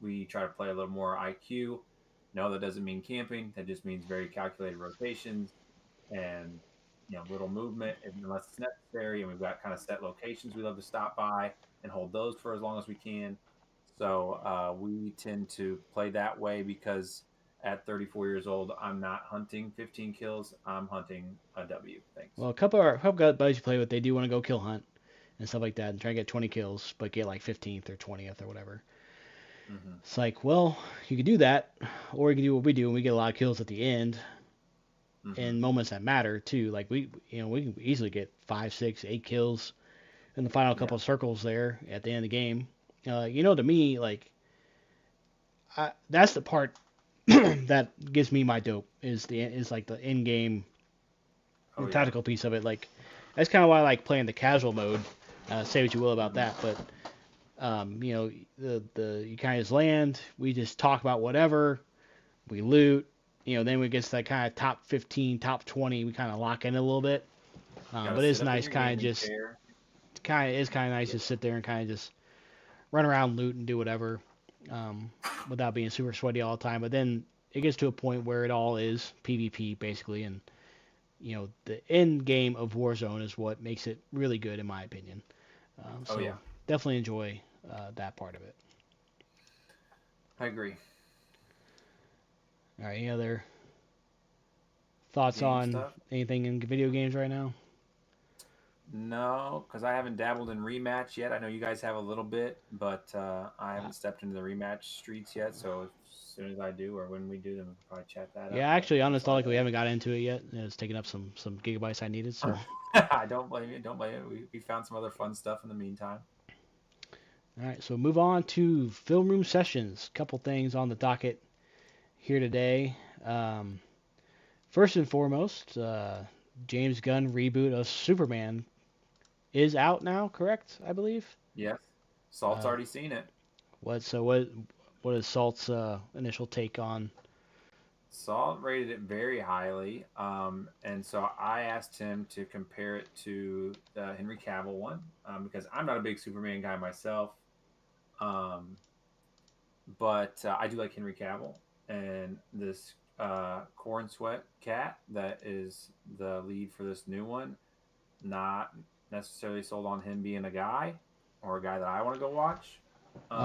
We try to play a little more IQ. No, that doesn't mean camping. That just means very calculated rotations and little movement unless it's necessary. And we've got kind of set locations we love to stop by and hold those for as long as we can. So we tend to play that way because at 34 years old, I'm not hunting 15 kills. I'm hunting a W. Thanks. Well, a couple buddies you play with, they do want to go kill hunt and stuff like that, and try to get 20 kills, but get like 15th or 20th or whatever. Mm-hmm. It's like, well, you could do that, or you can do what we do, and we get a lot of kills at the end Mm-hmm. in moments that matter too. Like we can easily get 5, 6, 8 kills in the final Yeah. couple of circles there at the end of the game. To me, like that's the part that gives me my dope is like the in game Oh yeah. tactical piece of it. Like that's kind of why I like playing the casual mode. Say what you will about Mm-hmm. that, but the you kind of just land. We just talk about whatever. We loot. Then we get to that kind of top 15, top 20. We kind of lock in a little bit. Got to But it's sit up in nice, your kind of gaming just chair. it's kind of nice to sit there and kind of just run around, loot, and do whatever, without being super sweaty all the time. But then it gets to a point where it all is PvP basically, and the end game of Warzone is what makes it really good in my opinion. Oh So yeah. definitely enjoy that part of it. I agree. All right, any other thoughts Game on stuff? anything in video games right now? No, because I haven't dabbled in rematch yet. I know you guys have a little bit, but I Uh, haven't stepped into the rematch streets yet. So as soon as I do, or when we do, then we can probably chat that yeah, up. But actually, that's all I we haven't got into it yet. It's taking up some gigabytes I needed. So, got. I don't blame you. Don't blame you. We found some other fun stuff in the meantime. all right, so move on to film room sessions. Couple things on the docket here today. Um, First and foremost, James Gunn reboot of Superman is out now, correct? I believe. Yes, Salt's Uh, already seen it. what is Salt's initial take on? Salt rated it very highly, and so I asked him to compare it to the Henry Cavill one because I'm not a big Superman guy myself, um, but I do like Henry Cavill and this Corn Sweat cat that is the lead for this new one. Not necessarily sold on him being a guy or a guy that I want to go watch,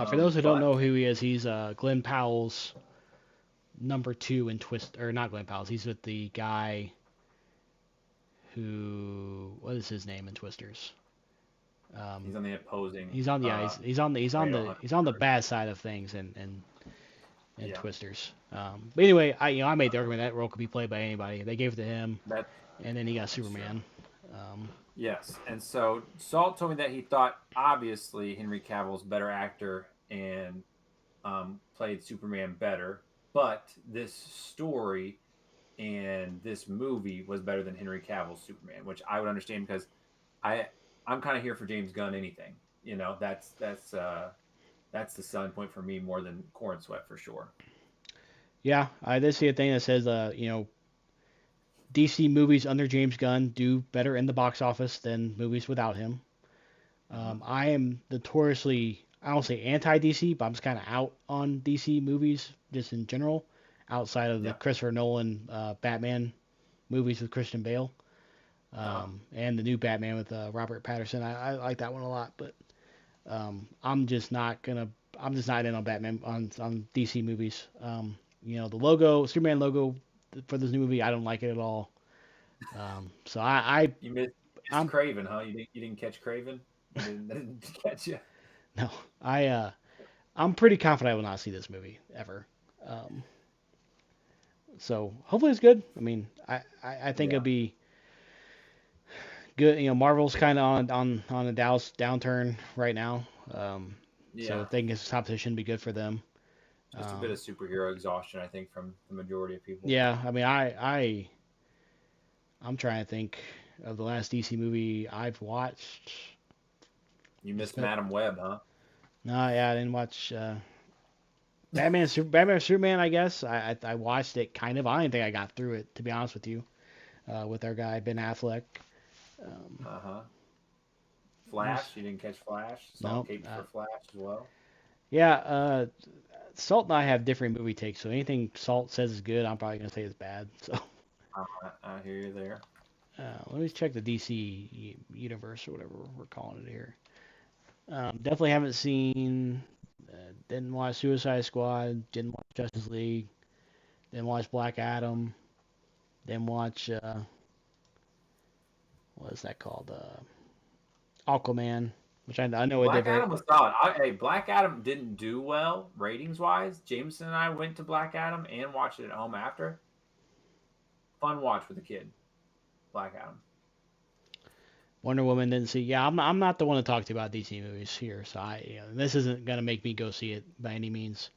For those who don't but know who he is, he's Glenn Powell's number two in Twist, or not Glenn Powell's. He's with the guy who, what is his name in Twisters? he's on the opposing. He's on Trail Hunter. he's on the bad side of things and Yeah, Twisters. But anyway, I made the argument that role could be played by anybody. They gave it to him, that and then he got that's true. Superman. Um, Yes, and so Salt told me that he thought obviously Henry Cavill's better actor and played Superman better, but this story and this movie was better than Henry Cavill's Superman, which I would understand because I I'm kind of here for James Gunn anything. That's the selling point for me more than Corn Sweat for sure. yeah, I did see a thing that says, DC movies under James Gunn do better in the box office than movies without him. Mm-hmm. I am notoriously, I don't say anti DC, but I'm just kind of out on DC movies just in general, outside of the Yeah. Christopher Nolan Batman movies with Christian Bale, Uh-huh. and the new Batman with Robert Patterson. I like that one a lot, but I'm just not in on Batman on DC movies. The logo, Superman logo for this new movie, I don't like it at all. So You missed I'm Craven, huh? You didn't catch Craven? That didn't catch you. no, I'm pretty confident I will not see this movie ever. Um, so hopefully it's good. I mean, I think it'll Yeah. be good. Marvel's kind of on a downturn right now. So I Yeah. think this competition be good for them. Just a bit Um, of superhero exhaustion, I think, from the majority of people. yeah, I mean, I I'm trying to think of the last DC movie I've watched. You It's missed been, Madam Web, huh? no, yeah, I didn't watch Batman Superman. I guess I watched it kind of. I don't think I got through it, to be honest with you. With our guy Ben Affleck. Um, Uh huh. there's Flash. You didn't catch Flash. Saw no, capes for Flash as well. yeah. Salt and I have different movie takes, so anything Salt says is good, I'm probably gonna say is bad. So I hear you there. let me check the DC universe or whatever we're calling it here. Definitely haven't seen. Didn't watch Suicide Squad. Didn't watch Justice League. Didn't watch Black Adam. Didn't watch what is that called? Aquaman, which I know it did Black very. Adam was solid. Hey, Black Adam didn't do well ratings wise. Jameson and I went to Black Adam and watched it at home after. Fun watch with the kid. Black Adam. Wonder Woman didn't see. Yeah, I'm not the one to talk to about DC movies here, so this isn't gonna make me go see it by any means.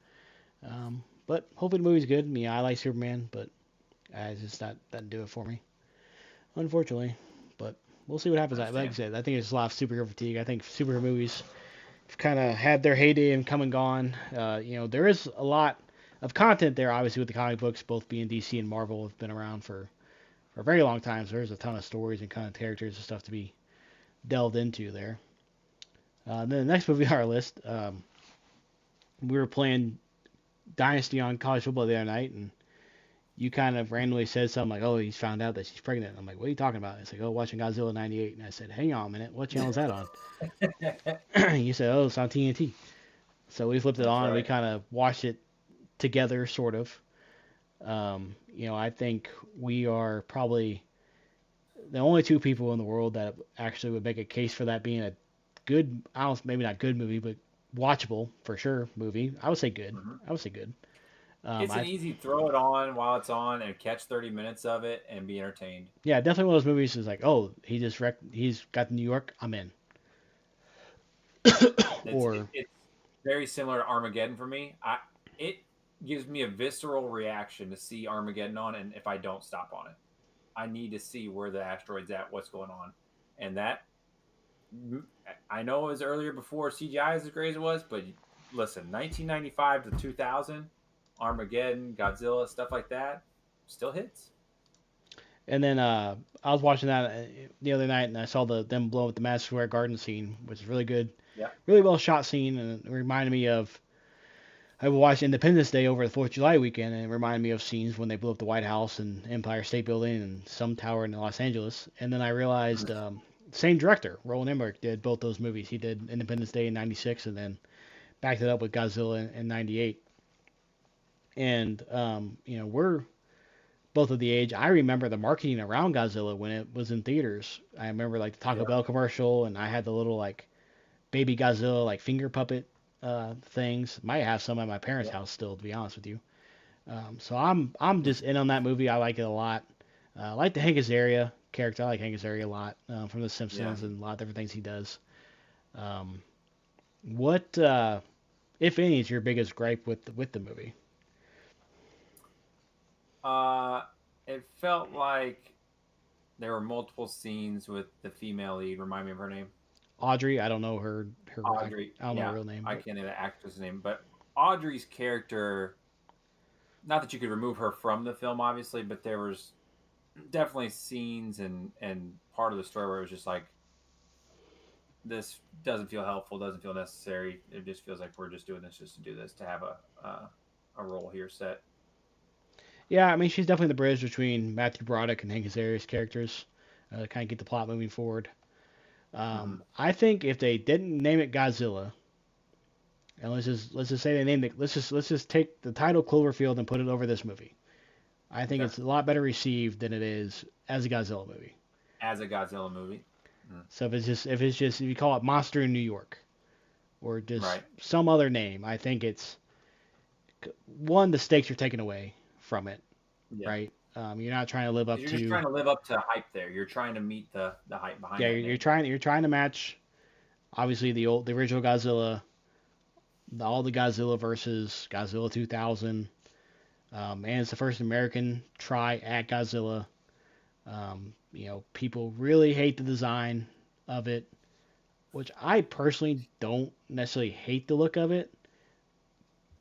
But hopefully the movie's good. I like Superman, but I just that doesn't do it for me, unfortunately. But we'll see what happens. Like I Understand. said, I think there's a lot of superhero fatigue. I think superhero movies have kind of had their heyday and come and gone. There is a lot of content there, obviously, with the comic books, both being DC and Marvel have been around for a very long time. So there's a ton of stories and kind of characters and stuff to be delved into there. Then the next movie on our list, we were playing Dynasty on college football the other night, and you kind of randomly said something like, "Oh, he's found out that she's pregnant." I'm like, "What are you talking about?" It's like, "Oh, watching Godzilla '98," and I said, "Hang on a minute, what channel is that on?" You said, "Oh, it's on TNT." So we flipped it That's on, and we right. kind of watched it together, sort of. I think we are probably the only two people in the world that actually would make a case for that being a good, I don't, maybe not good movie, but watchable for sure movie. I would say good. Mm-hmm. I would say good. It's an I easy throw it on while it's on and catch 30 minutes of it and be entertained. Yeah, definitely one of those movies is like, oh, he's got New York, I'm in. Or It's very similar to Armageddon for me. It gives me a visceral reaction to see Armageddon on, and if I don't stop on it, I need to see where the asteroid's at, what's going on, and that I know it was earlier before CGI as great as it was, but listen, 1995 to 2000, Armageddon, Godzilla, stuff like that, still hits. and then I was watching that the other night, and I saw them blow up the Madison Square Garden scene, which is really good, Yeah, really well shot scene, and it reminded me of I watched Independence Day over the Fourth of July weekend, and it reminded me of scenes when they blew up the White House and Empire State Building and some tower in Los Angeles. And then I realized, same director, Roland Emmerich, did both those movies. He did Independence Day in '96, and then backed it up with Godzilla in '98. And we're both of the age. I remember the marketing around Godzilla when it was in theaters. I remember like the Taco yeah, Bell commercial, and I had the little like baby Godzilla like finger puppet things. Might have some at my parents' yeah. house still, to be honest with you. So I'm just in on that movie. I like it a lot. I like the Hank Azaria character. I like Hank Azaria a lot from The Yeah. Simpsons and a lot of different things he does. Um, what, if any, is your biggest gripe with the movie? Uh, it felt like there were multiple scenes with the female lead. Remind me of her name. Audrey, I don't know her Audrey. I don't know her Yeah, real name, I but can't think of the actress' name, but Audrey's character. Not that you could remove her from the film, obviously, but there was definitely scenes and part of the story where it was just like this doesn't feel helpful, doesn't feel necessary. It just feels like we're just doing this just to do this to have a role here set. yeah, I mean she's definitely the bridge between Matthew Broderick and Hank Azaria's characters, to kind of get the plot moving forward. Mm-hmm. I think if they didn't name it Godzilla, and let's just say they named it, let's just take the title Cloverfield and put it over this movie. I think Okay, it's a lot better received than it is as a Godzilla movie. as a Godzilla movie. Mm. So if you call it Monster in New York or just Right. some other name, I think it's one, the stakes are taken away from it, Yeah. right? You're not trying to live up You're just to trying to live up to hype there. You're trying to meet the hype behind yeah, that you're name. trying to match obviously the original Godzilla, all the Godzilla versus Godzilla 2000, and it's the first American try at Godzilla. People really hate the design of it, which I personally don't necessarily hate the look of it,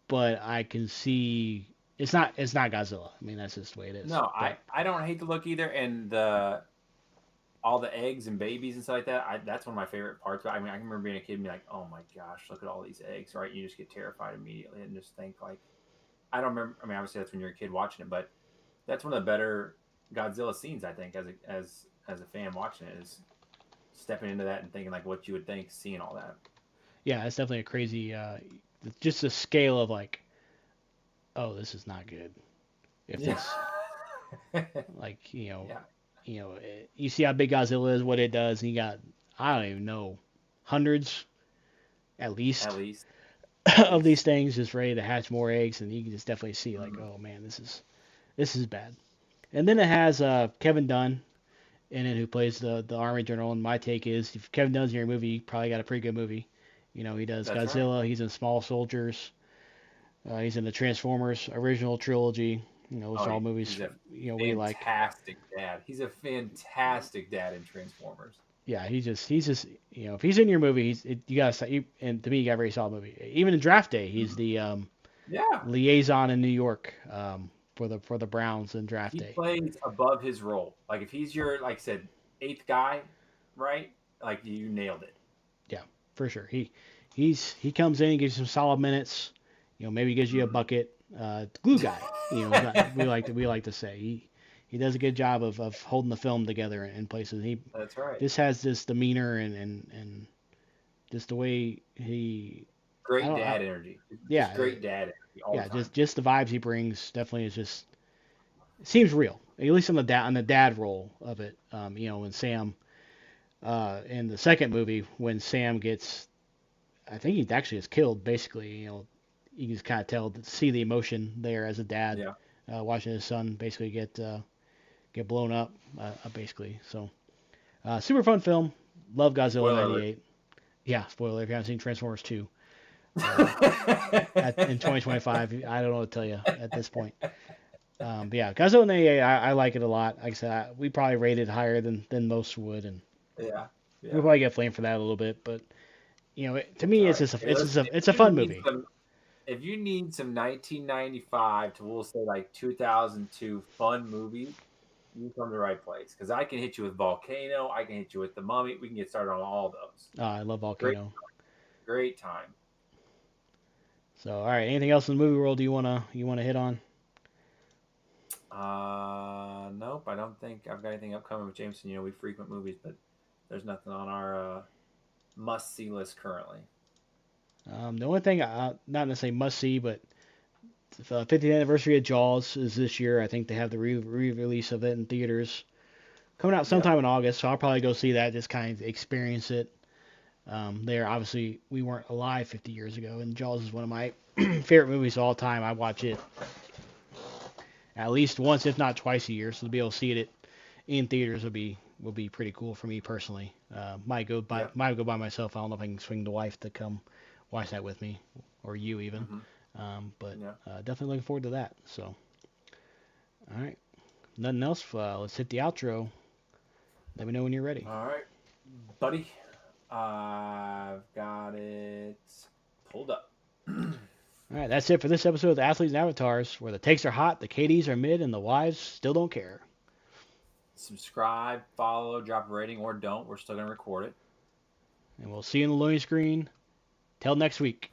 but I can see it's not Godzilla. I mean, that's just the way it is. No, But I don't hate the look either, and the all the eggs and babies and stuff like that. That's one of my favorite parts. I mean, I remember being a kid and be like, "Oh my gosh, look at all these eggs!" Right? You just get terrified immediately and just think like, I don't remember. I mean, obviously that's when you're a kid watching it, but that's one of the better Godzilla scenes I think as a fan watching it is stepping into that and thinking like what you would think seeing all that. yeah, it's definitely a crazy. Just the scale of like, oh, this is not good. If Yeah. this like Yeah. you see how big Godzilla is, what it does, and you got I don't even know hundreds at At least least. of these things just ready to hatch more eggs, and you can just definitely see like, Mm. oh man, this is bad. And then it has Kevin Dunn in it who plays the Army General. And my take is if Kevin Dunn's in your movie, you probably got a pretty good movie. He does That's right. Godzilla. He's in Small Soldiers. He's in the Transformers original trilogy. Those Oh, are all movies he's a we like. fantastic dad. He's a fantastic dad in Transformers. Yeah, he's just if he's in your movie, you gotta and to me, you got a very solid movie. Even in Draft Day, he's the Yeah. liaison in New York for the Browns in Draft He Day. plays above his role. Like if he's your, like I said, eighth guy, right? Like you nailed it. Yeah, for sure. He comes in, gives you some solid minutes. Maybe gives you a Mhm. bucket. Glue guy. We like to say he does a good job of holding the film together in places. He That's right. This has this demeanor and just the way he I Great don't I, dad energy. yeah Just great dad energy all yeah the time. just the vibes he brings definitely is just it seems real, at least on the dad role of it. When Sam in the second movie when Sam gets I think he actually is killed. Basically, you can just kind of see the emotion there as a dad Yeah. watching his son basically get blown up, basically. So, super fun film. Love Godzilla Spoiler alert. '98. Yeah, spoiler if you haven't seen Transformers 2 in Yeah. 2025. I don't know what to tell you at this point. But yeah, Godzilla '98. I like it a lot. Like I said, we probably rated higher than most would, and Yeah. we'll Yeah. probably get flamed for that a little bit. But to That's me, all it's right. just a, Hey, it's just listen, a, it's a fun movie. if you need some 1995 to we'll say like 2002 fun movies, you come to the right place because I can hit you with Volcano, I can hit you with The Mummy. We can get started on all those. I love Great, Volcano. great time. So, all right. Anything else in the movie world you wanna hit on? Nope, I don't think I've got anything upcoming with Jameson. We frequent movies, but there's nothing on our must see list currently. The only thing, not necessarily must see, but the 50th anniversary of Jaws is this year. I think they have the re-release of it in theaters coming out Yep. sometime in August. So I'll probably go see that, just kind of experience it. There, obviously, we weren't alive 50 years ago, and Jaws is one of my favorite movies of all time. I watch it at least once, if not twice a year. So to be able to see it in theaters will be pretty cool for me personally. Yep. Might go by myself. I don't know if I can swing the wife to come watch that with me, or you even. Hmm. But Yeah. definitely looking forward to that. So, all right, nothing else. Let's hit the outro. Let me know when you're ready. All right, buddy. I've got it pulled up. All right, that's it for this episode of the Athletes and Avatars, where the takes are hot, the KDs are mid, and the wives still don't care. Subscribe, follow, drop a rating, or don't. We're still going to record it. And we'll see you in the loading screen. Till next week.